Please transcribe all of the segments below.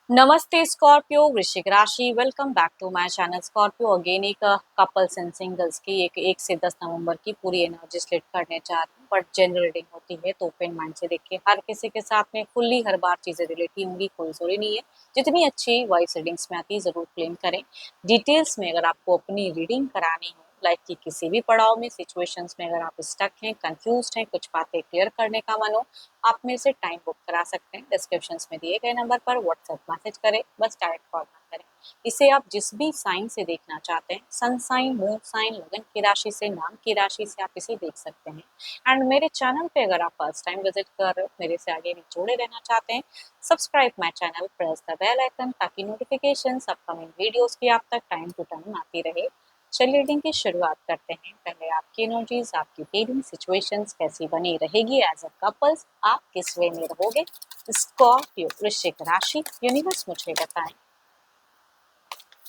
नमस्ते स्कॉर्पियो वृश्चिक राशि। Welcome back to my channel Scorpio. Again एक कपल्स एंड सिंगल्स की एक 1 से 10 नवंबर की पूरी एनर्जी स्प्लिट करने जा रही हूँ, बट जनरल रीडिंग होती है तो ओपन माइंड से देखिए। हर किसी के साथ में फुल्ली हर बार चीजें रिलेटिव होंगी, कोई जरूरी नहीं है। जितनी अच्छी वॉइस रीडिंग्स में आती है जरूर क्लेम करें। डिटेल्स में अगर आपको अपनी रीडिंग करानी हो, लाइफ की किसी भी पड़ाव में, सिचुएशंस में अगर आप स्टक हैं, कंफ्यूज हैं, कुछ बातें क्लियर करने का मन हो, आप मेरे से टाइम बुक करा सकते हैं। डिस्क्रिप्शन में दिए गए नंबर पर व्हाट्सएप मैसेज करें, बस डायरेक्ट कॉल ना करें। इसे आप जिस भी साइन से देखना चाहते हैं, सन साइन, मून साइन, लगन की राशि से, नाम की राशि से, आप इसे देख सकते हैं। एंड मेरे चैनल पे अगर आप फर्स्ट टाइम विजिट कर रहे हो, मेरे से आगे भी जुड़े रहना चाहते हैं, subscribe my channel, press the bell icon ताकि नोटिफिकेशन अपकमिंग वीडियोस की आप तक टाइम टू टाइम आती रहे। चलिए रीडिंग की शुरुआत करते हैं। पहले आपकी एनर्जीज, आपकी फीलिंग, सिचुएशंस कैसी बनी रहेगी एज अ कपल्स, आप किस वे में रहोगे। स्कॉर्पियो वृश्चिक राशि, यूनिवर्स मुझे बताएं।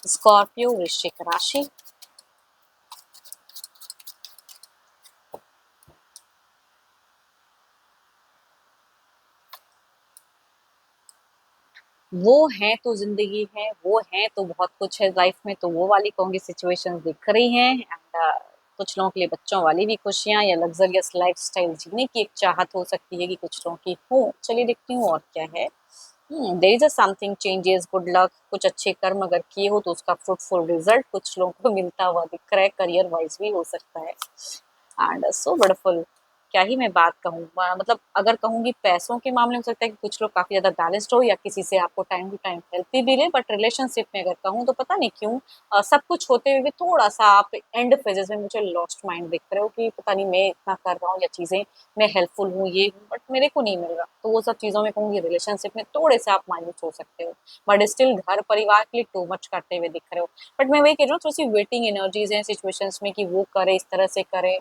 स्कॉर्पियो वृश्चिक राशि, वो है तो जिंदगी है, वो है तो बहुत कुछ है लाइफ में, तो वो वाली कहूंगी सिचुएशंस दिख रही हैं। एंड कुछ लोगों के लिए बच्चों वाली भी खुशियां या लग्जरियस लाइफस्टाइल जीने की एक चाहत हो सकती है कि कुछ लोगों की हो। चलिए देखती हूँ और क्या है। There is a something changes, good luck. कुछ अच्छे कर्म अगर किए हो तो उसका फ्रूटफुल रिजल्ट कुछ लोगों को मिलता हुआ दिख रहा है, करियर वाइज भी हो सकता है। And so beautiful. क्या ही मैं बात कहूँ, मतलब अगर कहूँगी पैसों के मामले में हो सकता है कि कुछ लोग काफी ज्यादा बैलेंस्ड हो या किसी से आपको टाइम टू टाइम हेल्प भी मिले, बट रिलेशनशिप में अगर कहूँ तो पता नहीं क्यों सब कुछ होते हुए भी थोड़ा सा आप एंड फेजेस में मुझे लॉस्ट माइंड दिख रहे हो कि पता नहीं मैं इतना कर रहा हूँ या चीजें मैं हेल्पफुल हूँ, ये हूँ, बट मेरे को नहीं मिल रहा। तो वो सब चीजों में कहूँगी रिलेशनशिप में थोड़े से आप मायूस हो सकते हो, बट स्टिल घर परिवार के लिए टू मच करते हुए दिख रहे हो। बट मैं वही कह रही हूँ, थोड़ी सी वेटिंग एनर्जीज हैं सिचुएशंस में कि वो करे, इस तरह से करे।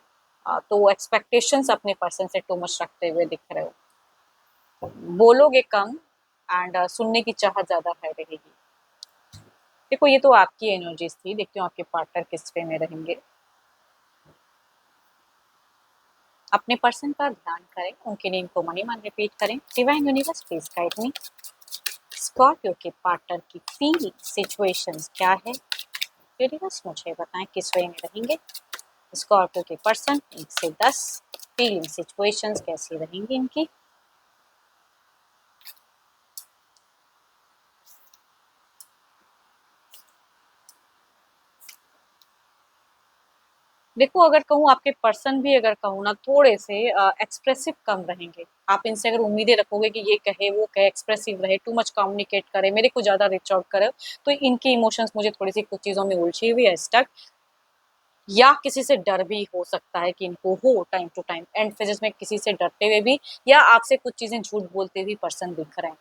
तो एक्सपेक्टेशंस अपने पर्सन से टू मच रखते हुए दिख रहे हो। बोलोगे कम एंड सुनने की चाहत ज्यादा है रहेगी। देखो ये तो आपकी एनर्जीज थी, देखती हूँ आपके पार्टनर किस वे में रहेंगे। अपने पर्सन का ध्यान करें, उनके नेम को मनी मान रिपीट करें। Divine universe please guide me. Scorpio के पार्टनर की फीलिंग सिचुएशंस क्या है, यूनिवर्स मुझे बताएं किस वे में रहेंगे। स्कॉर्पियो के पर्सन 1 से 10, फीलिंग सिचुएशंस कैसी रहेंगी इनकी। देखो अगर कहूँ आपके पर्सन भी अगर कहूँ ना थोड़े से एक्सप्रेसिव कम रहेंगे। आप इनसे अगर उम्मीदें रखोगे कि ये कहे वो कहे, एक्सप्रेसिव रहे, टू मच कम्युनिकेट करे, मेरे को ज्यादा रीच आउट करे, तो इनके इमोशंस मुझे थोड़ी सी कुछ चीजों में उलझी हुई है स्टक, या किसी से डर भी हो सकता है कि इनको हो time to time and phases में किसी से डरते हुए भी, या आपसे कुछ चीजें झूठ बोलते हुए पर्सन दिख रहे हैं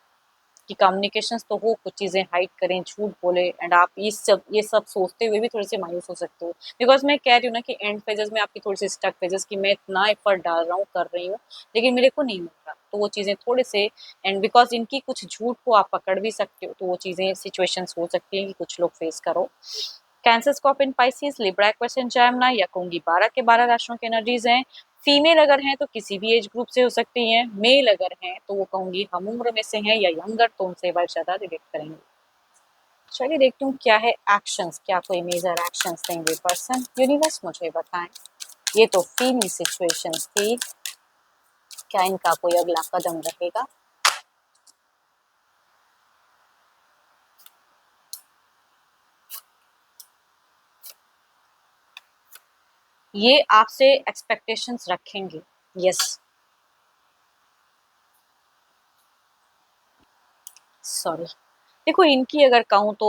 कि कम्युनिकेशंस तो हो, कुछ चीजें हाइड करें, झूठ बोले, एंड आप ये सब सोचते हुए भी थोड़े से मायूस हो सकते हो। बिकॉज मैं कह रही हूँ ना कि एंड फेजेस में आपकी थोड़ी सी स्टक फेजेस की मैं इतना एफर्ट डाल रहा हूँ, कर रही हूँ, लेकिन मेरे को नहीं मिल रहा, तो वो चीजें थोड़े से, एंड बिकॉज इनकी कुछ झूठ को आप पकड़ भी सकते हो, तो वो चीजें सिचुएशंस हो सकती है कि कुछ लोग फेस करो। Cancer, scorpion, Pisces, Libra, Aquarius, Gemini या कहूंगी 12 के 12 राशियों की एनर्जीज हैं। फीमेल अगर हैं तो किसी भी एज ग्रुप से हो सकती हैं, मेल अगर हैं तो वो कहूंगी हम उम्र में से हैं या यंगर, तो उनसे वर्ष ज्यादा रिलेट करेंगे। चलिए देखती हूँ क्या है एक्शंस, क्या कोई मेजर एक्शंस लेंगे पर्सन, यूनिवर्स मुझे बताएं। ये तो फीमेल सिचुएशंस थी, क्या इनका कोई अगला कदम रहेगा। ये आपसे एक्सपेक्टेशंस रखेंगे। Yes, sorry. देखो इनकी अगर कहूँ तो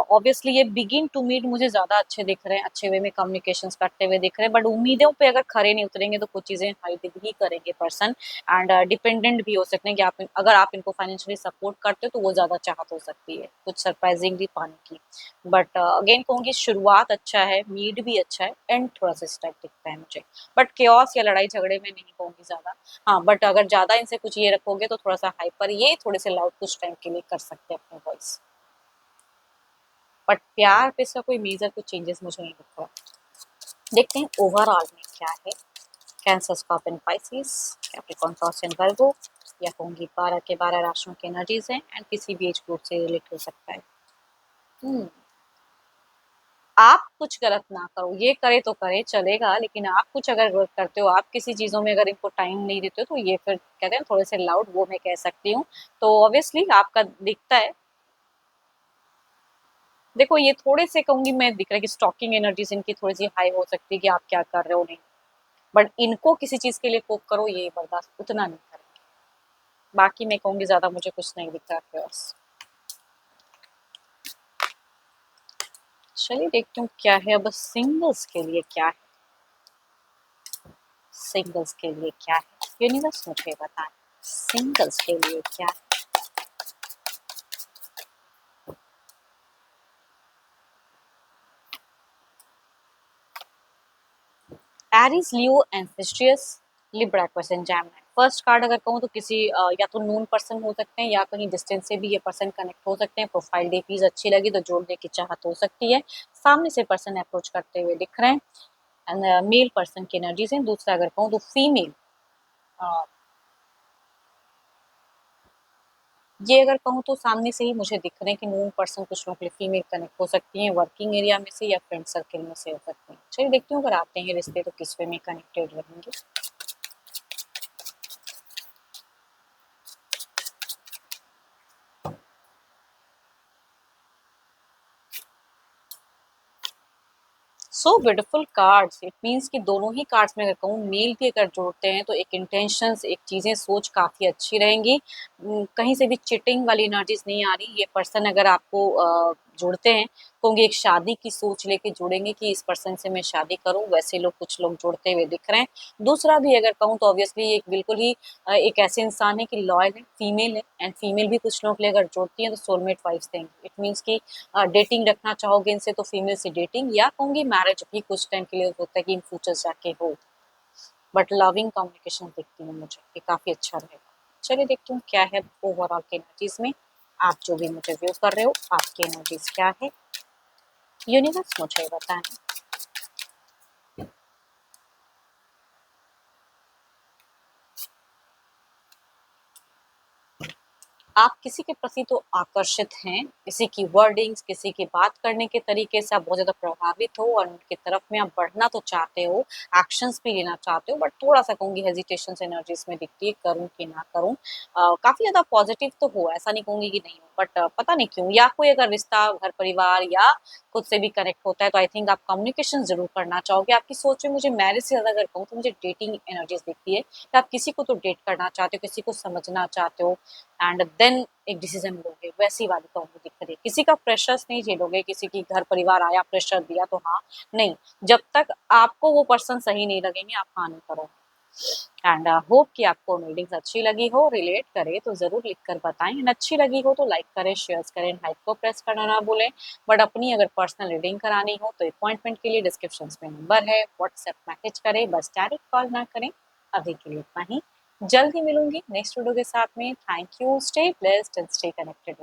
ऑब्वियसली ये बिगिन टू मीट मुझे ज्यादा अच्छे दिख रहे हैं, अच्छे वे में कम्युनिकेशंस करते हुए दिख रहे हैं, बट उम्मीदों पे अगर खरे नहीं उतरेंगे तो कुछ चीजें हाइड भी करेंगे पर्सन। एंड डिपेंडेंट भी हो सकते हैं कि आप अगर आप इनको फाइनेंशियली सपोर्ट करते हो तो वो ज्यादा चाहत हो सकती है कुछ सरप्राइजिंगली पाने की। बट अगेन कहूँगी शुरुआत अच्छा है, मीड भी अच्छा है, एंड थोड़ा सा स्टाइल दिखता है मुझे, बट केओस या लड़ाई झगड़े में नहीं कहूँगी ज्यादा। हाँ बट अगर ज्यादा इनसे कुछ ये रखोगे तो थोड़ा सा हाइपर, ये थोड़े से लाउड कुछ टाइम के लिए कर सकते हैं अपने वॉइस, बट प्यार पे इसका कोई मेजर कुछ चेंजेस मुझे नहीं दिख रहा। देखते हैं ओवरऑल में क्या है। Cancer, scorpion, Pisces, Capricorn, taurus and वर्गो। या कहूँगी 12 के 12 राशियों की एनर्जीज हैं एंड किसी भी एज ग्रुप से रिलेट हो सकता है। आप कुछ गलत ना करो, ये करे तो करे चलेगा, लेकिन आप कुछ अगर गलत करते हो, आप किसी चीज़ों में अगर इनको टाइम नहीं देते हो, तो ये फिर कहते हैं थोड़े से लाउड, वो मैं कह सकती हूँ। तो ऑब्वियसली आपका दिखता है। देखो ये थोड़े से कहूँगी मैं, दिख रहा है कि स्टॉकिंग एनर्जीज इनकी थोड़ी-सी हाई हो सकती है कि आप क्या कर रहे हो नहीं। बट इनको किसी चीज़ के लिए कोप करो, ये बर्दाश्त उतना नहीं करेंगे। बाकी मैं कहूँगी ज़्यादा मुझे कुछ नहीं दिख रहा है बस। चलिए देखती हूँ क्या है अब सिंगल्स के लिए क्या है। सिंगल्स के लिए क्या है, यूनिवर्स मुझे बताएं सिंगल्स के लिए क्या है। Aries, Leo and Pisces, Libra, Aquarius and Gemini. First card अगर कहूँ तो किसी या तो नून पर्सन हो सकते हैं या कहीं डिस्टेंस से भी ये पर्सन कनेक्ट हो सकते हैं। प्रोफाइल डीपीज अच्छी लगी तो जोड़ने की चाहत हो सकती है। सामने से पर्सन अप्रोच करते हुए दिख रहे हैं एंड मेल पर्सन की एनर्जीज हैं। दूसरा अगर कहूँ तो फीमेल, ये अगर कहूँ तो सामने से ही मुझे दिख रहे हैं कि नून पर्सन कुछ लोगों के लिए फीमेल कनेक्ट हो सकती हैं, वर्किंग एरिया में से या फ्रेंड सर्कल में से हो सकती हैं। चलिए देखती हूँ अगर आते हैं रिश्ते तो किस वे में कनेक्टेड रहेंगे। So beautiful cards, it means कि दोनों ही कार्ड्स में अगर कहूँ मेल भी अगर जोड़ते हैं तो एक इंटेंशंस, एक चीज़ें सोच काफ़ी अच्छी रहेंगी। कहीं से भी चिटिंग वाली एनर्जीज नहीं आ रही। ये पर्सन अगर आपको जुड़ते हैं कहूँगी एक शादी की सोच लेके जुड़ेंगे कि इस पर्सन से मैं शादी करूँ, वैसे लोग कुछ लोग जुड़ते हुए दिख रहे हैं। दूसरा भी अगर कहूँ तो ऑब्वियसली एक बिल्कुल ही एक ऐसे इंसान है कि लॉयल है एंड फीमेल भी कुछ लोगों के लिए अगर जुड़ती हैं तो सोलमेट वाइब्स देंगे। इट मीन्स कि डेटिंग रखना चाहोगे इनसे तो फीमेल से डेटिंग या कहूँगी मैरिज भी कुछ टाइम के लिए होता है कि इन फ्यूचर जाके हो। बट लविंग कम्युनिकेशन दिखती है मुझे कि काफ़ी अच्छा रहेगा। चलिए देखती हूँ क्या है ओवरऑल की एनर्जीज में। आप जो भी मुझे व्यू कर रहे हो आपकी एनर्जीज क्या है, यूनिवर्स मुझे बताएं। आप किसी के प्रति तो आकर्षित हैं, किसी की वर्डिंग्स, किसी की बात करने के तरीके से आप बहुत ज़्यादा प्रभावित हो और उनकी तरफ में आप बढ़ना तो चाहते हो, एक्शंस भी लेना चाहते हो, बट थोड़ा-सा कहूँगी हेजिटेशंस एनर्जीज़ में दिखती है, करूँ कि ना करूँ। काफ़ी ज़्यादा पॉजिटिव तो हो, ऐसा नहीं कहूँगी कि नहीं हो, बट पता नहीं क्यों, या कोई अगर रिश्ता, घर परिवार या खुद से भी कनेक्ट होता है तो आई थिंक आप कम्युनिकेशन ज़रूर करना चाहोगे। आपकी सोच में मुझे मैरिज से ज़्यादा अगर कहूँ तो मुझे डेटिंग एनर्जीज़ दिखती है कि आप किसी को तो डेट करना चाहते हो, किसी को समझना चाहते हो एंड देन एक डिसीजन लोगे, वैसी वाली कहूँगी दिख रही है। किसी का प्रेशर्स नहीं झेलोगे, किसी की घर परिवार आया प्रेशर दिया तो हाँ, नहीं, जब तक आपको वो पर्सन सही नहीं लगेंगे आप हाँ नहीं करोगे। एंड होप कि आपको रीडिंग्स अच्छी लगी हो, रिलेट करे तो ज़रूर लिख कर बताएं एंड अच्छी लगी हो तो लाइक करें, शेयर करें, हाइप को प्रेस करना ना भूलें। बट अपनी अगर पर्सनल रीडिंग करानी हो तो अपॉइंटमेंट के लिए डिस्क्रिप्शन में नंबर है, व्हाट्सएप मैसेज करें, बस डायरेक्ट कॉल ना करें। अभी के लिए इतना ही, जल्द ही मिलूंगी नेक्स्ट वीडियो के साथ में। Thank you, stay blessed and stay connected.